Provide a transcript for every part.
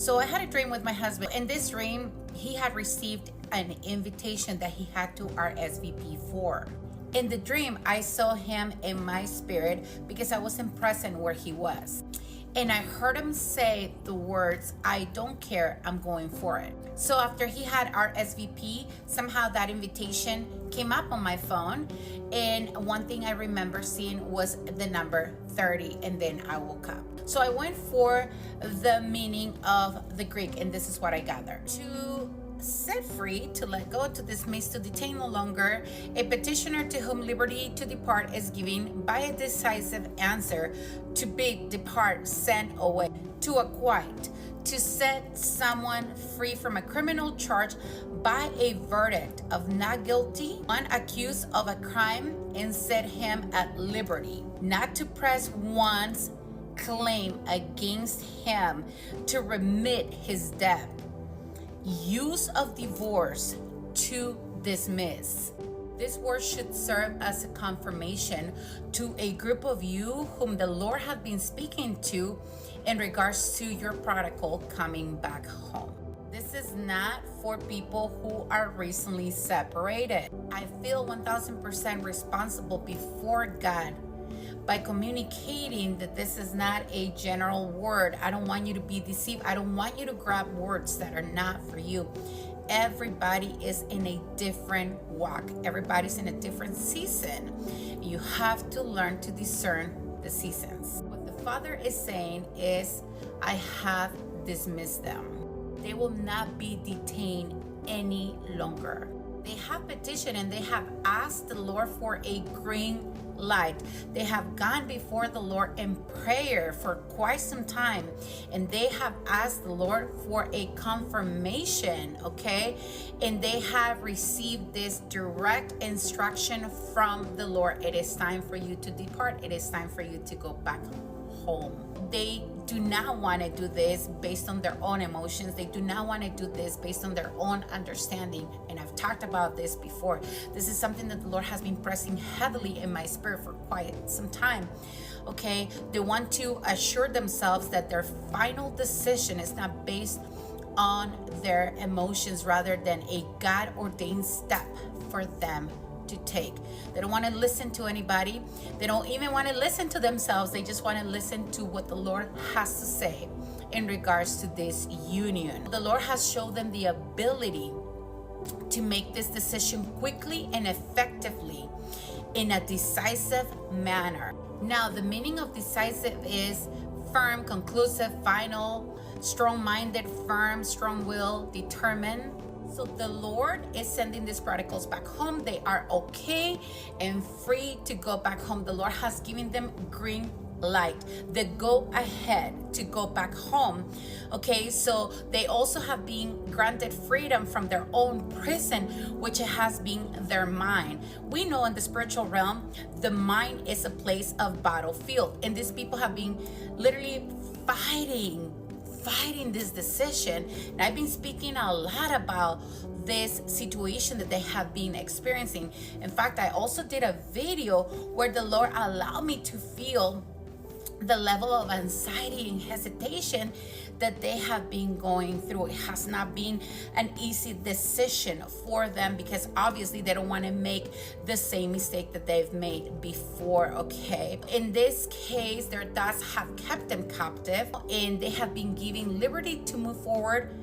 So I had a dream with my husband. In this dream, he had received an invitation that he had to RSVP for. In the dream, I saw him in my spirit because I wasn't present where he was. And I heard him say the words, "I don't care, I'm going for it." So after he had RSVP, somehow that invitation came up on my phone. And one thing I remember seeing was the number 30, and then I woke up. So I went for the meaning of the Greek, and this is what I gathered. To set free, to let go, to dismiss, to detain no longer, a petitioner to whom liberty to depart is given by a decisive answer, to bid, depart, send away, to acquit, to set someone free from a criminal charge by a verdict of not guilty, one accused of a crime, and set him at liberty, not to press one's claim against him, to remit his debt, use of divorce, to dismiss. This word should serve as a confirmation to a group of you whom the Lord has been speaking to in regards to your prodigal coming back home. This is not for people who are recently separated. I feel 1000% responsible before God by communicating that this is not a general word. I don't want you to be deceived. I don't want you to grab words that are not for you. Everybody is in a different walk. Everybody's in a different season. You have to learn to discern the seasons. What the Father is saying is, I have dismissed them. They will not be detained any longer. They have petitioned and they have asked the Lord for a green light. They have gone before the Lord in prayer for quite some time, and they have asked the Lord for a confirmation, okay? And they have received this direct instruction from the Lord. It is time for you to depart. It is time for you to go back home. They do not want to do this based on their own emotions. They do not want to do this based on their own understanding. And I've talked about this before. This is something that the Lord has been pressing heavily in my spirit for quite some time. Okay, they want to assure themselves that their final decision is not based on their emotions rather than a God-ordained step for them to take. They don't want to listen to anybody. They don't even want to listen to themselves. They just want to listen to what the Lord has to say in regards to this union. The Lord has shown them the ability to make this decision quickly and effectively in a decisive manner. Now, the meaning of decisive is firm, conclusive, final, strong-minded, firm, strong-willed, determined. So the Lord is sending these prodigals back home. They are okay and free to go back home. The Lord has given them green light, the go ahead to go back home. Okay, so they also have been granted freedom from their own prison, which has been their mind. We know in the spiritual realm, the mind is a place of battlefield, and these people have been literally fighting this decision. And I've been speaking a lot about this situation that they have been experiencing. In fact, I also did a video where the Lord allowed me to feel the level of anxiety and hesitation that they have been going through. It has not been an easy decision for them because obviously they don't want to make the same mistake that they've made before, okay? In this case, their thoughts have kept them captive and they have been given liberty to move forward,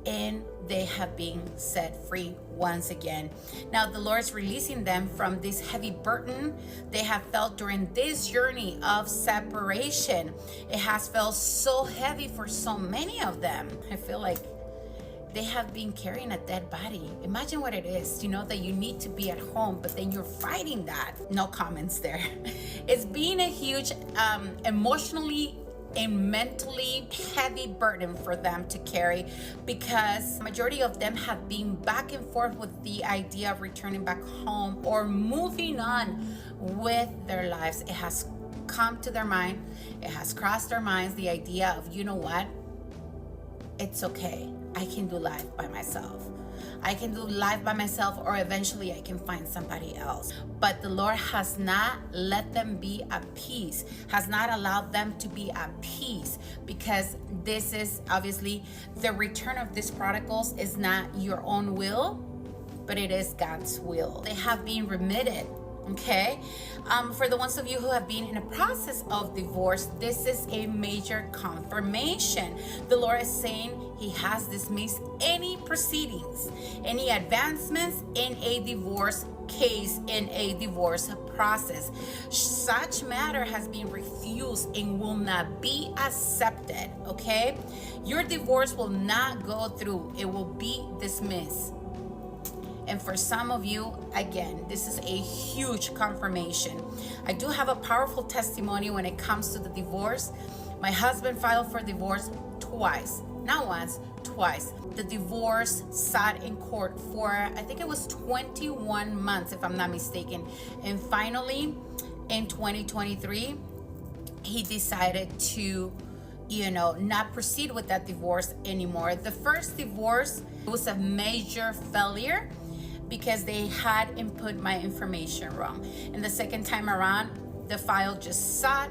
and they have been set free once again. Now the Lord's releasing them from this heavy burden they have felt during this journey of separation. It has felt so heavy for so many of them. I feel like they have been carrying a dead body. Imagine what it is, you know, that you need to be at home, but then you're fighting that. No comments there. It's been a huge emotionally and mentally heavy burden for them to carry, because majority of them have been back and forth with the idea of returning back home or moving on with their lives. It has come to their mind, it has crossed their minds, the idea of, you know what, it's okay. I can do life by myself. I can do life by myself, or eventually I can find somebody else. But the Lord has not let them be at peace, has not allowed them to be at peace, because this is obviously the return of these prodigals is not your own will, but it is God's will. They have been remitted. Okay, for the ones of you who have been in a process of divorce, this is a major confirmation. The Lord is saying He has dismissed any proceedings, any advancements in a divorce case, in a divorce process. Such matter has been refused and will not be accepted. Okay, your divorce will not go through, it will be dismissed. And for some of you, again, this is a huge confirmation. I do have a powerful testimony when it comes to the divorce. My husband filed for divorce twice, not once, twice. The divorce sat in court for, I think it was 21 months, if I'm not mistaken. And finally, in 2023, he decided to, not proceed with that divorce anymore. The first divorce was a major failure, because they had input my information wrong. And the second time around, the file just sat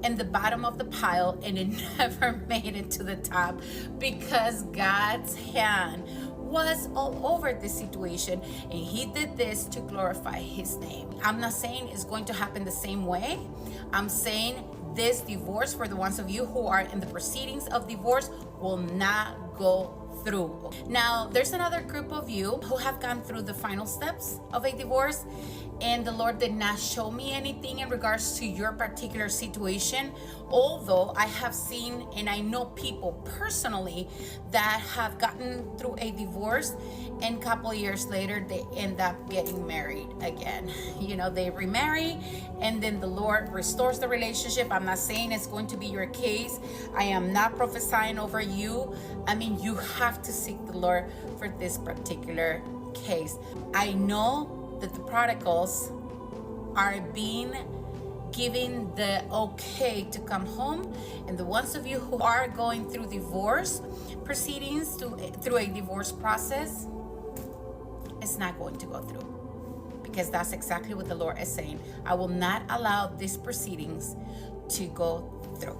in the bottom of the pile and it never made it to the top, because God's hand was all over this situation, and He did this to glorify His name. I'm not saying it's going to happen the same way. I'm saying this divorce, for the ones of you who are in the proceedings of divorce, will not go through. Now, there's another group of you who have gone through the final steps of a divorce, and the Lord did not show me anything in regards to your particular situation, although I have seen and I know people personally that have gotten through a divorce, and a couple of years later they end up getting married again. They remarry, and then the Lord restores the relationship. I'm not saying it's going to be your case. I am not prophesying over you. I mean, you have to seek the Lord for this particular case. I know that the prodigals are being given the okay to come home, and the ones of you who are going through divorce proceedings, through a divorce process, it's not going to go through, because that's exactly what the Lord is saying. I will not allow these proceedings to go through.